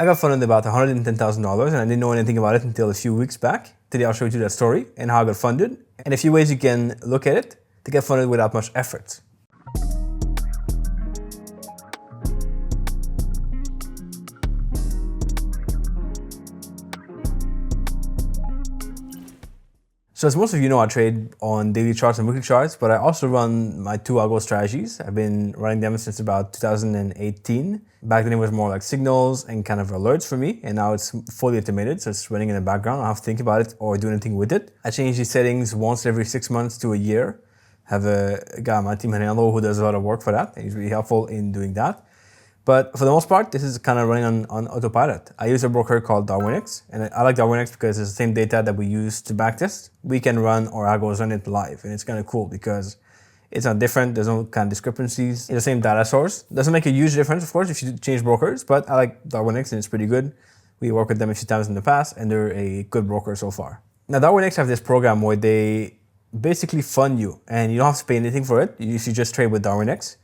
I got funded about $110,000 and I didn't know anything about it until a few weeks back. Today I'll show you that story and how I got funded and a few ways you can look at it to get funded without much effort. So as most of you know, I trade on daily charts and weekly charts, but I also run my 2 algo strategies. I've been running them since about 2018. Back then it was more like signals and kind of alerts for me, and now it's fully automated, so it's running in the background. I don't have to think about it or do anything with it. I change these settings once every 6 months to a year. I have a guy on my team, Etienne, who does a lot of work for that, and he's really helpful in doing that. But for the most part, this is kind of running on autopilot. I use a broker called Darwinex, and I like Darwinex because it's the same data that we use to backtest. We can run our algos on it live, and it's kind of cool because it's not different. There's no kind of discrepancies. It's the same data source. Doesn't make a huge difference, of course, if you change brokers, but I like Darwinex, and it's pretty good. We worked with them a few times in the past, and they're a good broker so far. Now, Darwinex have this program where they basically fund you, and you don't have to pay anything for it. You should just trade with Darwinex.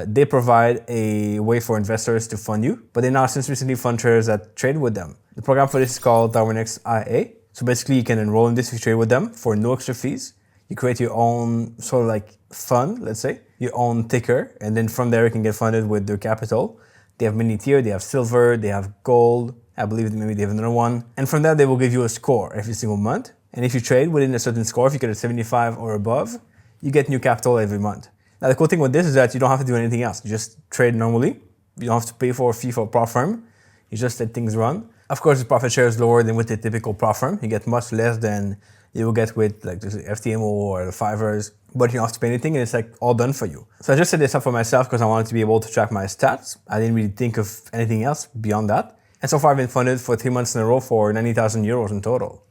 They provide a way for investors to fund you, but they now since recently fund traders that trade with them. The program for this is called Darwinex IA. So basically you can enroll in this if you trade with them for no extra fees. You create your own sort of like fund, let's say, your own ticker, and then from there you can get funded with their capital. They have many tier, they have silver, they have gold, I believe maybe they have another one. And from that they will give you a score every single month. And if you trade within a certain score, if you get a 75 or above, you get new capital every month. Now the cool thing with this is that you don't have to do anything else. You just trade normally. You don't have to pay for a fee for a prop firm. You just let things run. Of course, the profit share is lower than with the typical prop firm. You get much less than you will get with like the FTMO or the Fivers, but you don't have to pay anything and it's like all done for you. So I just set this up for myself because I wanted to be able to track my stats. I didn't really think of anything else beyond that. And so far I've been funded for 3 months in a row for 90,000 euros in total.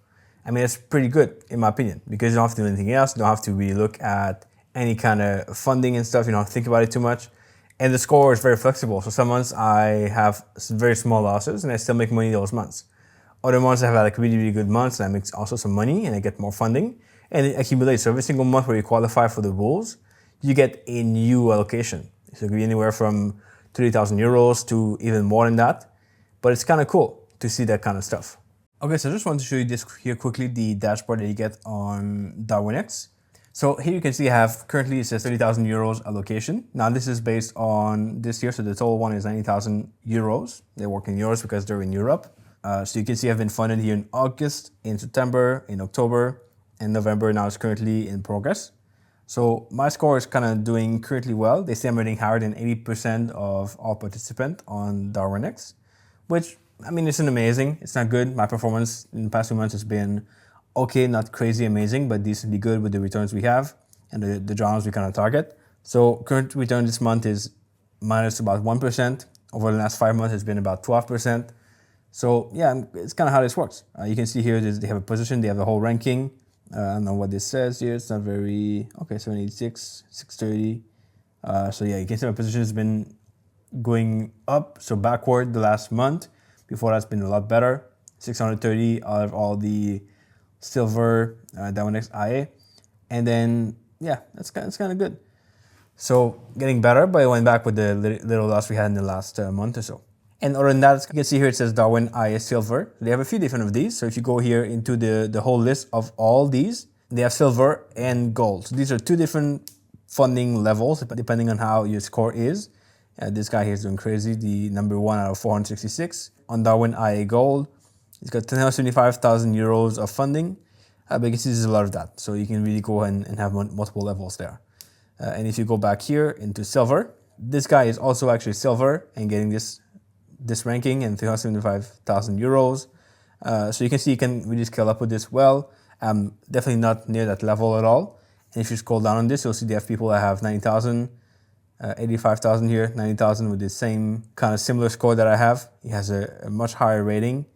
I mean, it's pretty good in my opinion because you don't have to do anything else. You don't have to really look at any kind of funding and stuff. You don't have to think about it too much. And the score is very flexible. So some months I have very small losses and I still make money those months. Other months I have like really, really good months and I make also some money and I get more funding and it accumulates. So every single month where you qualify for the rules, you get a new allocation. So it could be anywhere from 30,000 euros to even more than that. But it's kind of cool to see that kind of stuff. Okay, so I just want to show you this here quickly, the dashboard that you get on Darwinex. So here you can see I have currently it says 30,000 euros allocation. Now this is based on this year, so the total one is 90,000 euros. They work in euros because they're in Europe. So you can see I've been funded here in August, in September, in October, and November. Now it's currently in progress. So my score is kind of doing currently well. They say I'm rating higher than 80% of all participants on Darwinex, which I mean, it's amazing. It's not good. My performance in the past 2 months has been okay, not crazy amazing, but decently good with the returns we have and the drawdowns we kind of target. So current return this month is minus about 1%. Over the last 5 months, it's been about 12%. So yeah, it's kind of how this works. You can see here they have a position, they have the whole ranking. I don't know what this says here. It's not very, okay, 786, 630. So yeah, you can see my position has been going up, so backward the last month. Before that's been a lot better. 630 out of all the silver, Darwinex IA. And then, yeah, that's kind of good. So getting better, but it went back with the little loss we had in the last month or so. And other than that, you can see here it says Darwin IA Silver. They have a few different of these. So if you go here into the whole list of all these, they have silver and gold. So these are 2 different funding levels depending on how your score is. This guy here is doing crazy, the number 1 out of 466. On Darwin IA Gold, he's got 275,000 euros of funding. But you can see there's a lot of that. So you can really go and have multiple levels there. And if you go back here into silver, this guy is also actually silver and getting this ranking and 375,000 euros. So you can see you can really scale up with this well. Definitely not near that level at all. And if you scroll down on this, you'll see they have people that have 90,000, 85,000 here, 90,000 with the same kind of similar score that I have. He has a much higher rating.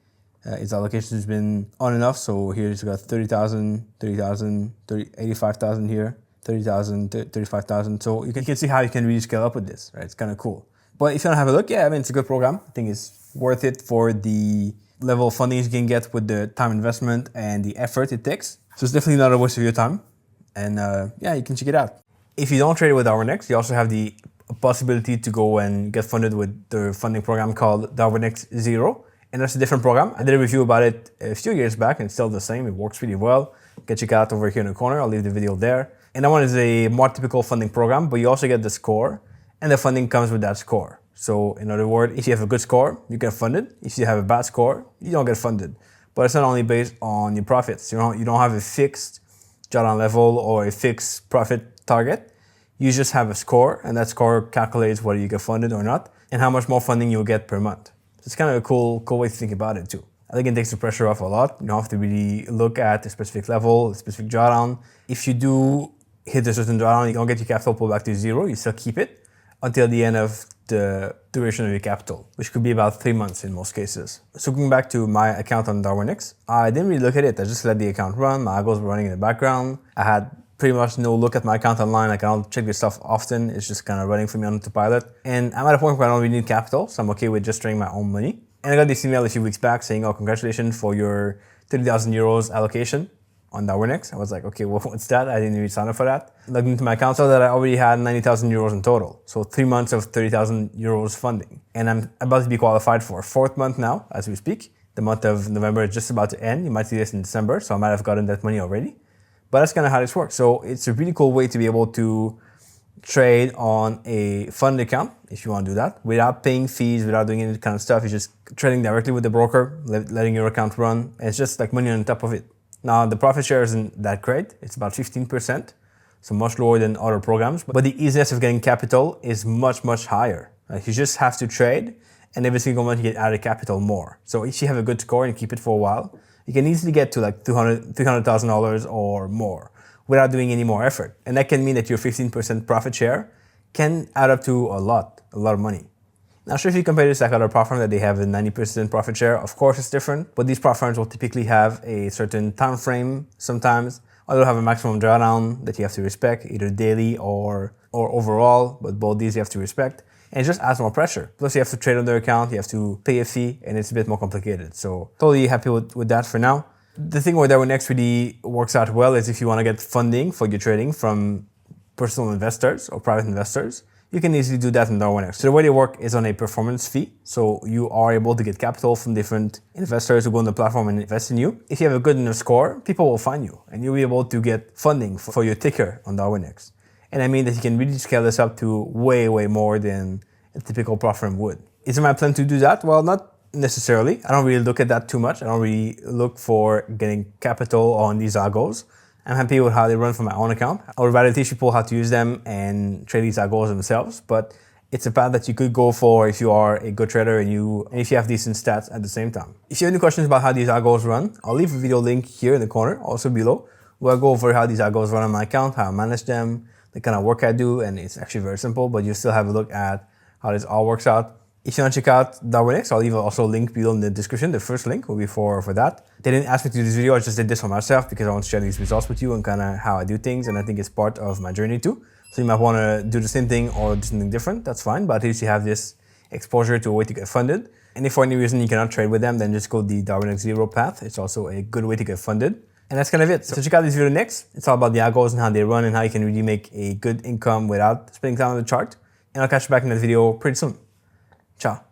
His allocation has been on and off. So here he's got 30,000, 30,000, 85,000 here, 30,000, 35,000. So you can see how you can really scale up with this, right? It's kind of cool. But if you want to have a look, yeah, I mean, it's a good program. I think it's worth it for the level of funding you can get with the time investment and the effort it takes. So it's definitely not a waste of your time. And yeah, you can check it out. If you don't trade with Darwinex, you also have the a possibility to go and get funded with the funding program called Darwinex Zero. And that's a different program. I did a review about it a few years back and it's still the same. It works really well. You can check it out over here in the corner. I'll leave the video there. And that one is a more typical funding program, but you also get the score and the funding comes with that score. So in other words, if you have a good score, you get funded. If you have a bad score, you don't get funded. But it's not only based on your profits. You don't have a fixed drawdown level or a fixed profit target. You just have a score and that score calculates whether you get funded or not and how much more funding you'll get per month. It's kind of a cool way to think about it too. I think it takes the pressure off a lot. You don't have to really look at a specific level, a specific drawdown. If you do hit a certain drawdown, you don't get your capital pulled back to zero. You still keep it until the end of the duration of your capital, which could be about 3 months in most cases. So going back to my account on Darwinex, I didn't really look at it. I just let the account run. My algos were running in the background. I had pretty much no look at my account online. Like I don't check this stuff often. It's just kind of running for me on autopilot. And I'm at a point where I don't really need capital, so I'm okay with just trading my own money. And I got this email a few weeks back saying, oh, congratulations for your 30,000 euros allocation on Darwinex. I was like, okay, well, what's that? I didn't even sign up for that. Logged into my account, saw that I already had 90,000 euros in total. So 3 months of 30,000 euros funding. And I'm about to be qualified for a 4th month now, as we speak. The month of November is just about to end. You might see this in December, so I might have gotten that money already. But that's kind of how this works. So it's a really cool way to be able to trade on a fund account, if you want to do that, without paying fees, without doing any kind of stuff. You're just trading directly with the broker, letting your account run. And it's just like money on top of it. Now, the profit share isn't that great. It's about 15%, so much lower than other programs. But the easiness of getting capital is much, much higher. Like you just have to trade, and every single month you get added capital more. So if you have a good score and keep it for a while, you can easily get to like $300,000 or more without doing any more effort. And that can mean that your 15% profit share can add up to a lot of money. Not sure if you compare this like other platforms that they have a 90% profit share. Of course it's different, but these platforms will typically have a certain time frame sometimes, or they'll have a maximum drawdown that you have to respect, either daily or overall, but both these you have to respect. And it just adds more pressure. Plus you have to trade on their account, you have to pay a fee, and it's a bit more complicated. So totally happy with that for now. The thing where Darwinex really works out well is if you want to get funding for your trading from personal investors or private investors, you can easily do that in Darwinex. So the way they work is on a performance fee. So you are able to get capital from different investors who go on the platform and invest in you. If you have a good enough score, people will find you and you'll be able to get funding for your ticker on Darwinex. And I mean that you can really scale this up to way, way more than a typical platform would. Is it my plan to do that? Well, not necessarily. I don't really look at that too much. I don't really look for getting capital on these algos. I'm happy with how they run from my own account. I would rather teach people how to use them and trade these algos themselves, but it's a path that you could go for if you are a good trader and if you have decent stats at the same time. If you have any questions about how these algos run, I'll leave a video link here in the corner, also below, where I go over how these algos run on my account, how I manage them, the kind of work I do, and it's actually very simple, but you still have a look at how this all works out. If you want to check out Darwinex, I'll leave also a link below in the description. The first link will be for that. They didn't ask me to do this video, I just did this for myself because I want to share these results with you and kind of how I do things, and I think it's part of my journey too. So you might want to do the same thing or do something different, that's fine, but at least you have this exposure to a way to get funded. And if for any reason you cannot trade with them, then just go the Darwinex Zero path. It's also a good way to get funded. And that's kind of it. So check out this video next. It's all about the algos and how they run and how you can really make a good income without spending time on the chart. And I'll catch you back in that video pretty soon. Ciao.